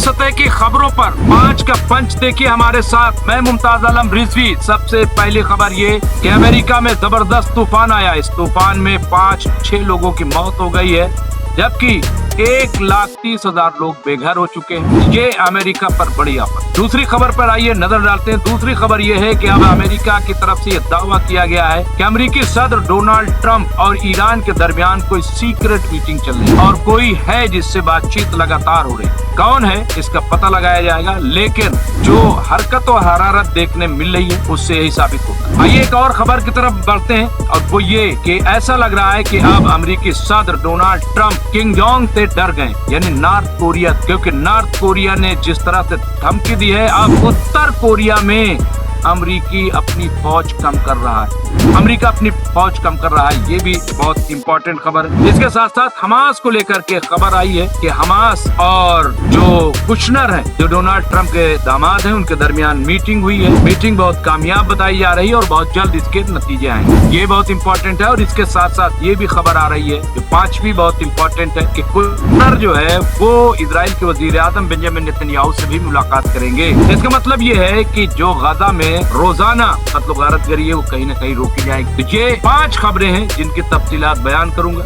सतह की खबरों पर 5 का पंच देखिए हमारे साथ। मैं मुमताज आलम रिजवी। सबसे पहली खबर ये कि अमेरिका में जबरदस्त तूफान आया। इस तूफान में 5-6 लोगों की मौत हो गई है, जबकि 1,30,000 लोग बेघर हो चुके हैं। ये अमेरिका पर बड़ी आफत। दूसरी खबर पर आइए नजर डालते हैं। दूसरी खबर ये है कि अब अमेरिका की तरफ से यह दावा किया गया है कि अमेरिकी सदर डोनाल्ड ट्रंप और ईरान के दरमियान कोई सीक्रेट मीटिंग चल रही है और कोई है जिससे बातचीत लगातार हो रही है। कौन है इसका पता लगाया जाएगा, लेकिन जो हरकत और हरारत देखने मिल रही है उससे यही साबित होता है। आइए एक और खबर की तरफ बढ़ते हैं और वो ये कि ऐसा लग रहा है कि अब अमेरिकी सदर डोनाल्ड ट्रंप किम जोंग से डर गए, यानी नॉर्थ कोरिया, क्योंकि नॉर्थ कोरिया ने जिस तरह से धमकी दी है, अब उत्तर कोरिया में अमेरिकी अपनी फौज कम कर रहा है। अमेरिका अपनी फौज कम कर रहा है, ये भी बहुत इंपॉर्टेंट खबर है। इसके साथ साथ हमास को लेकर के खबर आई है कि हमास और जो कुशनर है, जो डोनाल्ड ट्रंप के दामाद हैं, उनके दरमियान मीटिंग हुई है। मीटिंग बहुत कामयाब बताई जा रही है और बहुत जल्द इसके नतीजे आएंगे। ये बहुत इंपॉर्टेंट है। और इसके साथ साथ ये भी खबर आ रही है जो पांचवी बहुत इंपॉर्टेंट है कि कुशनर जो है वो इजराइल के वजीर आजम बेंजामिन नेतन्याहू से भी मुलाकात करेंगे। इसका मतलब ये है कि जो गाजा में रोजाना कत्ल-गारतगरी है वो कहीं न कहीं रोकी जाएगी। तो ये 5 खबरें हैं जिनकी तफसीलात बयान करूंगा।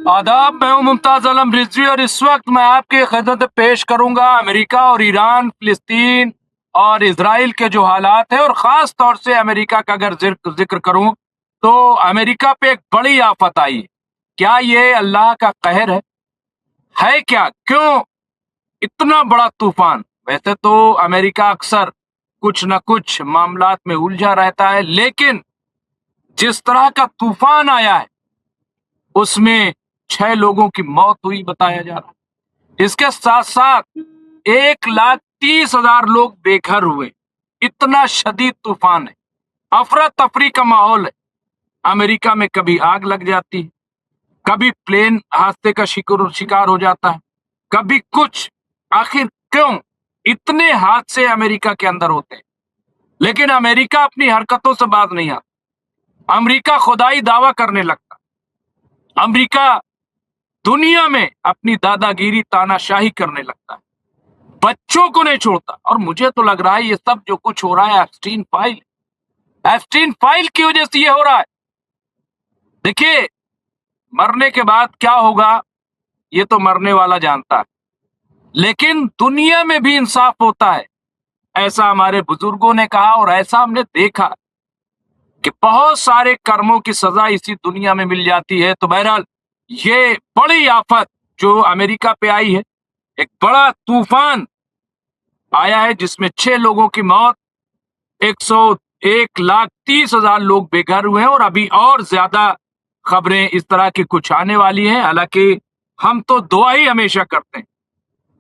आदाब, मैं हूं मुमताज आलम रिजवी और इस वक्त मैं आपकी खिदमत में पेश करूंगा अमेरिका और ईरान, फिलिस्तीन और इजराइल के जो हालात है, और खास तौर से अमेरिका का अगर जिक्र करूं तो अमेरिका पे एक बड़ी आफत आई है। क्या ये अल्लाह का कहर है क्या? क्यों इतना बड़ा तूफान? वैसे तो अमेरिका अक्सर कुछ न कुछ मामलात में उलझा रहता है, लेकिन जिस तरह का तूफान आया है उसमें 6 लोगों की मौत हुई बताया जा रहा है। इसके साथ साथ 1,30,000 लोग बेघर हुए। इतना शदीद तूफान है, अफरा तफरी का माहौल है। अमेरिका में कभी आग लग जाती है, कभी प्लेन हादसे का शिकार हो जाता है, कभी कुछ। आखिर क्यों इतने हादसे अमेरिका के अंदर होते हैं? लेकिन अमेरिका अपनी हरकतों से बाज नहीं आता। अमेरिका खुदाई दावा करने लगता। अमेरिका दुनिया में अपनी दादागिरी तानाशाही करने लगता है, बच्चों को नहीं छोड़ता। और मुझे तो लग रहा है ये सब जो कुछ हो रहा है एप्स्टीन फाइल की वजह से ये हो रहा है। देखिए, मरने के बाद क्या होगा ये तो मरने वाला जानता है, लेकिन दुनिया में भी इंसाफ होता है, ऐसा हमारे बुजुर्गों ने कहा और ऐसा हमने देखा कि बहुत सारे कर्मों की सजा इसी दुनिया में मिल जाती है। तो बहरहाल ये बड़ी आफत जो अमेरिका पे आई है, एक बड़ा तूफान आया है जिसमें 6 लोगों की मौत, 1,30,000 लोग बेघर हुए हैं और अभी और ज्यादा खबरें इस तरह की कुछ आने वाली हैं। हालांकि हम तो दुआ ही हमेशा करते हैं,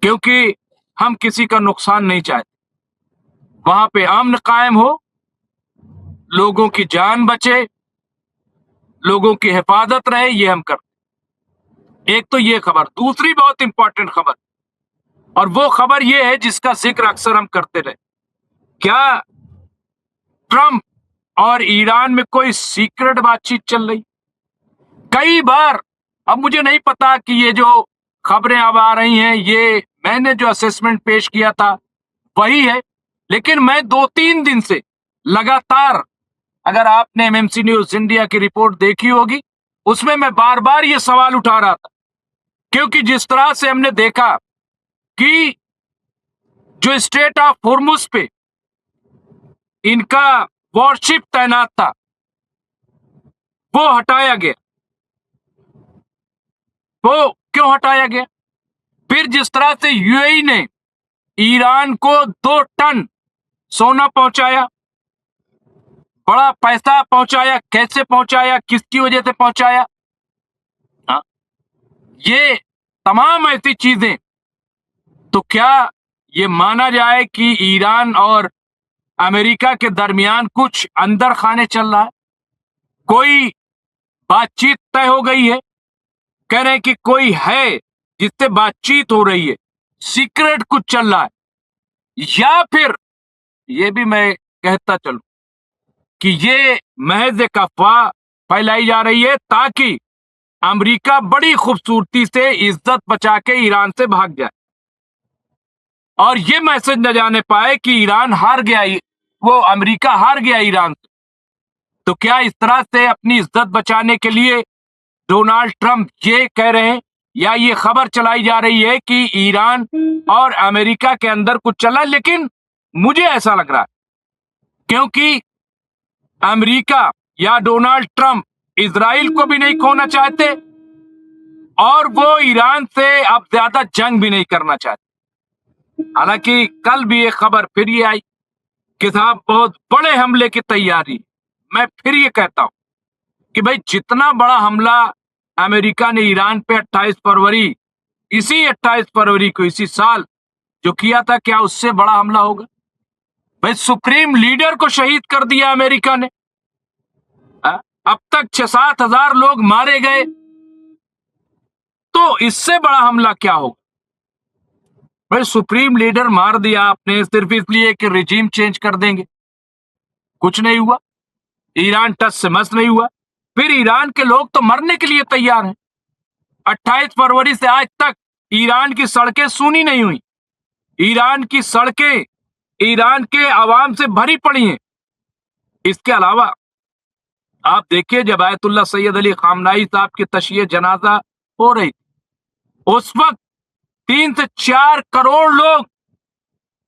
क्योंकि हम किसी का नुकसान नहीं चाहते। वहां पे अमन कायम हो, लोगों की जान बचे, लोगों की हिफाजत रहे, ये हम करते। एक तो ये खबर। दूसरी बहुत इंपॉर्टेंट खबर, और वो खबर ये है जिसका जिक्र अक्सर हम करते रहे। क्या ट्रंप और ईरान में कोई सीक्रेट बातचीत चल रही? कई बार, अब मुझे नहीं पता कि ये जो खबरें अब आ रही हैं ये मैंने जो असेसमेंट पेश किया था वही है, लेकिन मैं 2-3 दिन से लगातार, अगर आपने एमएमसी न्यूज इंडिया की रिपोर्ट देखी होगी, उसमें मैं बार बार ये सवाल उठा रहा था। क्योंकि जिस तरह से हमने देखा कि जो स्ट्रेट ऑफ होर्मुज पे इनका वॉरशिप तैनात था वो हटाया गया। वो क्यों हटाया गया? फिर जिस तरह से यूएई ने ईरान को 2 टन सोना पहुंचाया, बड़ा पैसा पहुंचाया, कैसे पहुंचाया, किसकी वजह से पहुंचाया, हाँ? ये तमाम ऐसी चीजें, तो क्या ये माना जाए कि ईरान और अमेरिका के दरमियान कुछ अंदर खाने चल रहा है? कोई बातचीत तय हो गई है? कह रहे हैं कि कोई है जिससे बातचीत हो रही है, सीक्रेट कुछ चल रहा है। या फिर ये भी मैं कहता चलूं कि ये महज एक अफवाह फैलाई जा रही है ताकि अमेरिका बड़ी खूबसूरती से इज्जत बचा के ईरान से भाग जाए और ये मैसेज न जाने पाए कि ईरान हार गया, वो अमेरिका हार गया ईरान से। तो क्या इस तरह से अपनी इज्जत बचाने के लिए डोनाल्ड ट्रंप ये कह रहे हैं या ये खबर चलाई जा रही है कि ईरान और अमेरिका के अंदर कुछ चला? लेकिन मुझे ऐसा लग रहा है क्योंकि अमेरिका या डोनाल्ड ट्रंप इजराइल को भी नहीं खोना चाहते और वो ईरान से अब ज्यादा जंग भी नहीं करना चाहते। हालांकि कल भी एक खबर फिर ये आई कि साहब बहुत बड़े हमले की तैयारी। मैं फिर ये कहता हूं कि भाई जितना बड़ा हमला अमेरिका ने ईरान पे 28 फरवरी, इसी 28 फरवरी को इसी साल जो किया था, क्या उससे बड़ा हमला होगा? भाई सुप्रीम लीडर को शहीद कर दिया अमेरिका ने। अब तक 6-7 हजार लोग मारे गए, तो इससे बड़ा हमला क्या होगा? भाई सुप्रीम लीडर मार दिया आपने सिर्फ इसलिए कि रिजीम चेंज कर देंगे, कुछ नहीं हुआ, ईरान टस से मस नहीं हुआ। फिर ईरान के लोग तो मरने के लिए तैयार हैं। 28 फरवरी से आज तक ईरान की सड़कें सूनी नहीं हुई, ईरान की सड़कें ईरान के आवाम से भरी पड़ी हैं। इसके अलावा आप देखिए, जब आयतुल्ला सैयद अली खामनाई साहब की तशय्ये जनाजा हो रही थी, उस वक्त 3 से 4 करोड़ लोग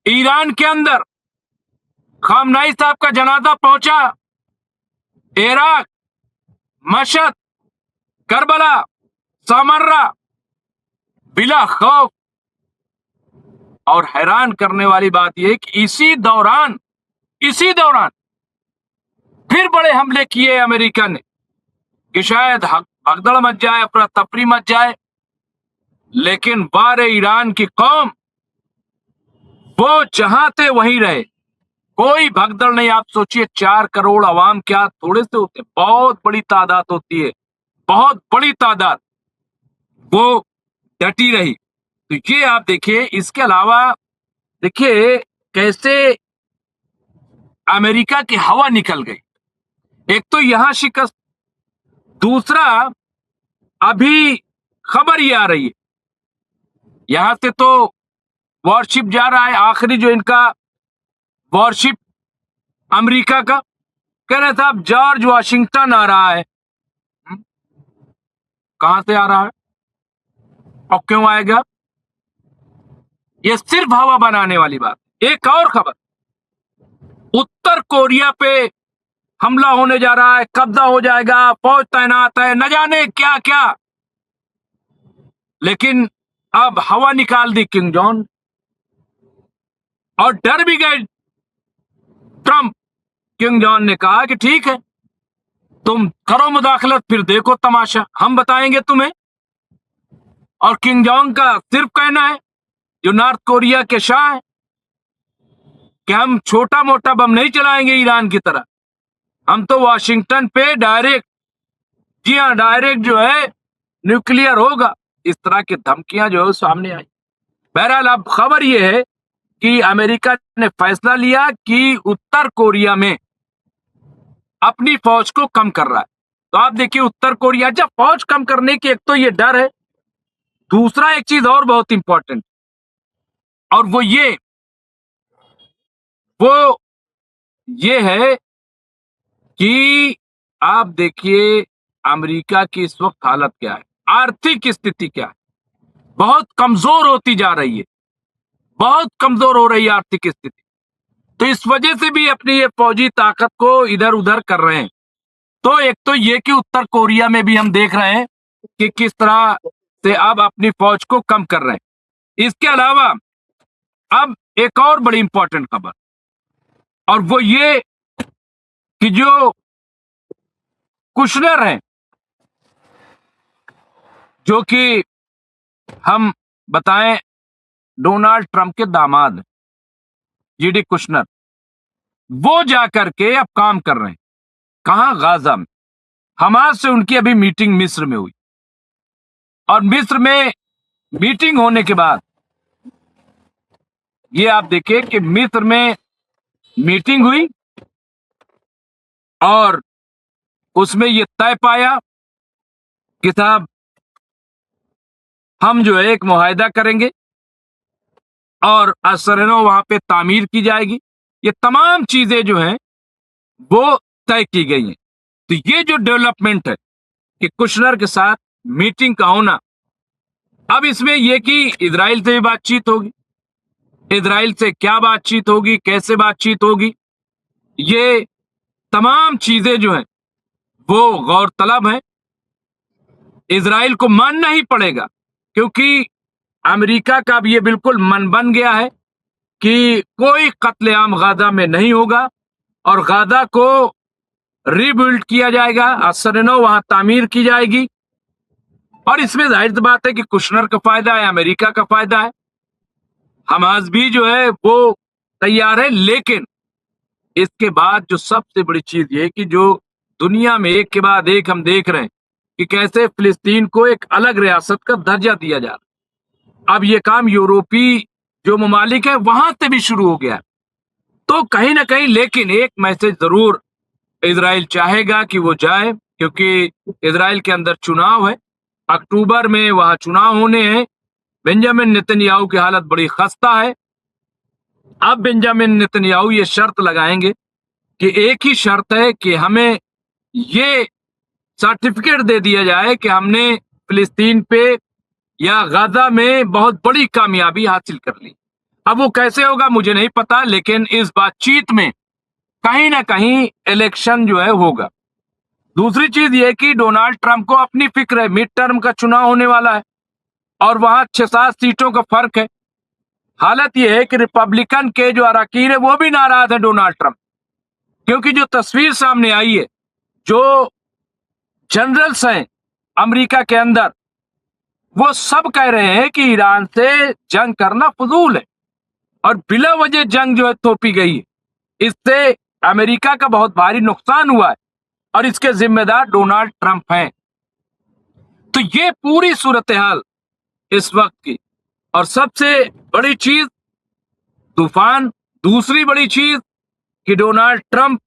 ईरान के अंदर खामनाई साहब का जनाजा पहुंचा। इराक, मशहद, करबला, सामर्रा, बिला खौफ। और हैरान करने वाली बात यह कि इसी दौरान फिर बड़े हमले किए अमेरिका ने कि शायद भगदड़ मच जाए, अफरा तफरी मच जाए। लेकिन बारे ईरान की कौम, वो जहां थे वहीं रहे, कोई भगदड़ नहीं। आप सोचिए 4 करोड़ अवाम क्या थोड़े से होते, बहुत बड़ी तादाद होती है, बहुत बड़ी तादाद, वो डटी रही। तो ये आप देखिए। इसके अलावा देखिए कैसे अमेरिका की हवा निकल गई। एक तो यहां शिकस्त, दूसरा अभी खबर ये आ रही है यहां से तो वॉरशिप जा रहा है, आखिरी जो इनका वॉरशिप अमेरिका का, कह रहे साहब जॉर्ज वाशिंगटन आ रहा है। कहां से आ रहा है और क्यों आएगा? ये सिर्फ हवा बनाने वाली बात। एक और खबर, उत्तर कोरिया पे हमला होने जा रहा है, कब्जा हो जाएगा, फौज तैनात है, न जाने क्या क्या। लेकिन अब हवा निकाल दी किम जॉन और डर भी गए ट्रंप। किम जॉन ने कहा कि ठीक है, तुम करो मुदाखलत, फिर देखो तमाशा, हम बताएंगे तुम्हें। और किम जॉन का सिर्फ कहना है, जो नॉर्थ कोरिया के शाह है, कि हम छोटा मोटा बम नहीं चलाएंगे ईरान की तरह, हम तो वाशिंगटन पे डायरेक्ट, जी हां डायरेक्ट जो है न्यूक्लियर होगा। इस तरह की धमकियां जो है सामने आई। बहरहाल अब खबर यह है कि अमेरिका ने फैसला लिया कि उत्तर कोरिया में अपनी फौज को कम कर रहा है। तो आप देखिए उत्तर कोरिया जब फौज कम करने की, एक तो ये डर है, दूसरा एक चीज और बहुत इंपॉर्टेंट, और वो ये है कि आप देखिए अमेरिका की इस वक्त हालत क्या है, आर्थिक स्थिति क्या है, बहुत कमजोर होती जा रही है, बहुत कमजोर हो रही है आर्थिक स्थिति। तो इस वजह से भी अपनी ये फौजी ताकत को इधर उधर कर रहे हैं। तो एक तो ये कि उत्तर कोरिया में भी हम देख रहे हैं कि किस तरह से अब अपनी फौज को कम कर रहे हैं। इसके अलावा अब एक और बड़ी इंपॉर्टेंट खबर, और वो ये कि जो कुशनर हैं, जो कि हम बताएं डोनाल्ड ट्रंप के दामाद जीडी कुशनर, वो जाकर के अब काम कर रहे हैं। कहां? गाजा में। हमास से उनकी अभी मीटिंग मिस्र में हुई, और मिस्र में मीटिंग होने के बाद ये आप देखिए कि मिस्र में मीटिंग हुई और उसमें ये तय पाया कि साहब हम जो है एक मुआहदा करेंगे और असरनो वहां पे तामीर की जाएगी। ये तमाम चीजें जो हैं वो तय की गई हैं। तो ये जो डेवलपमेंट है कि कुशनर के साथ मीटिंग का होना, अब इसमें यह कि इजराइल से भी बातचीत होगी, इजराइल से क्या बातचीत होगी, कैसे बातचीत होगी, ये तमाम चीजें जो हैं वो गौरतलब हैं। इजराइल को मानना ही पड़ेगा क्योंकि अमेरिका का अब ये बिल्कुल मन बन गया है कि कोई कत्लेआम गाजा में नहीं होगा और गाजा को रीबिल्ड किया जाएगा, असरनो वहां तामीर की जाएगी। और इसमें जाहिर सी बात है कि कुशनर का फायदा है, अमेरिका का फायदा है, हमास भी जो है वो तैयार है। लेकिन इसके बाद जो सबसे बड़ी चीज ये कि जो दुनिया में एक के बाद एक हम देख रहे हैं कि कैसे फिलिस्तीन को एक अलग रियासत का दर्जा दिया जा रहा है। अब ये काम यूरोपीय जो ममालिक है वहां से भी शुरू हो गया है। तो कहीं ना कहीं लेकिन एक मैसेज जरूर इजराइल चाहेगा कि वो जाए, क्योंकि इजराइल के अंदर चुनाव है, अक्टूबर में वहां चुनाव होने हैं। बेंजामिन नेतन्याहू की हालत बड़ी खस्ता है। अब बेंजामिन नेतन्याहू ये शर्त लगाएंगे कि एक ही शर्त है कि हमें ये सर्टिफिकेट दे दिया जाए कि हमने फिलिस्तीन पे या गाजा में बहुत बड़ी कामयाबी हासिल कर ली। अब वो कैसे होगा मुझे नहीं पता, लेकिन इस बातचीत में कहीं ना कहीं इलेक्शन जो है होगा। दूसरी चीज ये कि डोनाल्ड ट्रंप को अपनी फिक्र है, मिड टर्म का चुनाव होने वाला है और वहां 6-7 सीटों का फर्क है। हालत यह है कि रिपब्लिकन के जो अरकान है वो भी नाराज है डोनाल्ड ट्रंप, क्योंकि जो तस्वीर सामने आई है, जो जनरल्स हैं अमेरिका के अंदर, वो सब कह रहे हैं कि ईरान से जंग करना फजूल है और बिला वजह जंग जो है थोपी गई है। इससे अमेरिका का बहुत भारी नुकसान हुआ है और इसके जिम्मेदार डोनाल्ड ट्रंप हैं। तो ये पूरी सूरत हाल इस वक्त की। और सबसे बड़ी चीज तूफान, दूसरी बड़ी चीज कि डोनाल्ड ट्रंप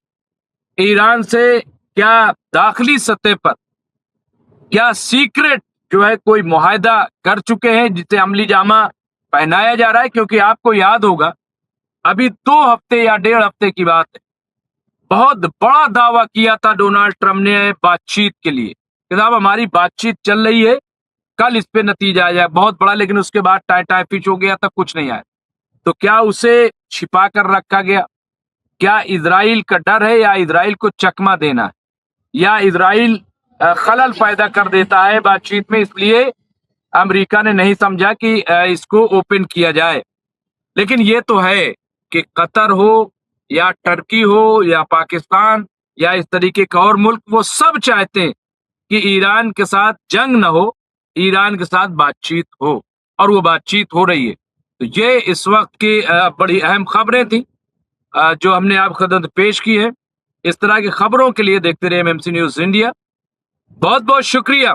ईरान से क्या दाखिली सतह पर क्या सीक्रेट जो है कोई मुआहदा कर चुके हैं जिसे अमली जामा पहनाया जा रहा है। क्योंकि आपको याद होगा अभी 2 हफ्ते या 1.5 हफ्ते की बात है, बहुत बड़ा दावा किया था डोनाल्ड ट्रंप ने बातचीत के लिए कि साहब हमारी बातचीत चल रही है, कल इस पे नतीजा आ जाए, बहुत बड़ा। लेकिन उसके बाद टाई पिच हो गया था, कुछ नहीं आया। तो क्या उसे छिपा कर रखा गया? क्या इजराइल का डर है या इजराइल को चकमा देना है या इजराइल खलल पैदा कर देता है बातचीत में, इसलिए अमेरिका ने नहीं समझा कि इसको ओपन किया जाए। लेकिन ये तो है कि कतर हो या टर्की हो या पाकिस्तान या इस तरीके का और मुल्क, वो सब चाहते हैं कि ईरान के साथ जंग न हो, ईरान के साथ बातचीत हो, और वो बातचीत हो रही है। तो ये इस वक्त की बड़ी अहम खबरें थी जो हमने आप खिदमत पेश की है। इस तरह की खबरों के लिए देखते रहे एमएमसी न्यूज इंडिया। बहुत बहुत शुक्रिया।